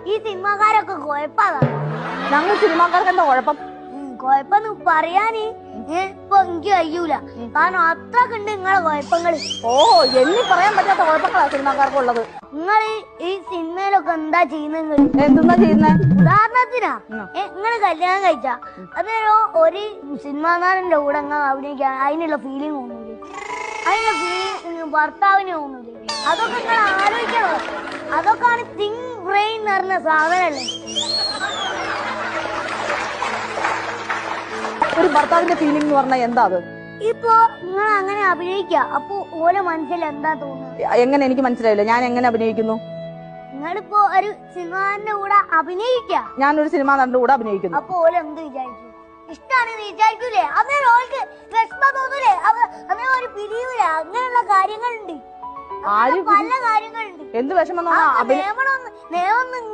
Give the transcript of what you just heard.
ഈ സിനിമാക്കാരൊക്കെ കുഴപ്പമാണ്. ഞങ്ങൾ സിനിമാക്കാർക്ക് എന്താ കുഴപ്പം? കുഴപ്പമെന്ന് പറയാന് ഇപ്പൊ എനിക്ക് കഴിയൂല. കാരണം അത്രക്ക് ഉണ്ട് നിങ്ങളെ കുഴപ്പങ്ങള്. ഓ, എണ്ണി പറയാൻ പറ്റാത്ത കുഴപ്പങ്ങളാ സിനിമാക്കാർക്കുള്ളത്. നിങ്ങൾ ഈ സിനിമയിലൊക്കെ എന്താ ചെയ്യുന്നത്? എന്തെന്നാ ചെയ്യുന്നേ? ഉദാഹരണത്തിനാ നിങ്ങള് കല്യാണം കഴിച്ച അതൊരു ഒരു സിനിമാ നടന്റെ കൂടെ അഭിനയിക്കാൻ അതിനുള്ള ഫീലിംഗ് തോന്നൂലേ? അതിനുള്ള ഫീലിംഗ് ഭർത്താവിന് തോന്നൂലേ? അതൊക്കെ നിങ്ങൾ ആലോചിക്കണോ? അതൊക്കെയാണ് തിങ്ക് ബ്രെയിൻ എന്ന് പറഞ്ഞ സാധനല്ലേ. ഒരു ഭർത്താവിന്റെ ഫീലിംഗ് എന്ന് പറഞ്ഞാൽ എന്താ അത്? ഇപ്പൊ നിങ്ങൾ അങ്ങനെ അഭിനയിക്ക, അപ്പൊ ഓരോ മനസ്സിൽ എന്താ തോന്നുന്നത്? എങ്ങനെ? എനിക്ക് മനസ്സിലായില്ല. ഞാൻ എങ്ങനെ അഭിനയിക്കുന്നു? നിങ്ങളിപ്പോ ഒരു സിനിമാന്റെ കൂടെ അഭിനയിക്ക, ഞാനൊരു സിനിമാ നടന്റെ കൂടെ അഭിനയിക്കുന്നു. അപ്പൊ ഓരോ എന്ത് വിചാരിക്കും? ഇഷ്ടാണെന്ന് വിചാരിക്കൂലേ? അന്നേരം ഓൾക്ക് വിഷമം തോന്നൂലേ? അങ്ങനെ ഒരു പിരിയൂല. അങ്ങനെയുള്ള കാര്യങ്ങളുണ്ട്, പല കാര്യങ്ങളുണ്ട്. എന്ത് വിഷമം? നിയമം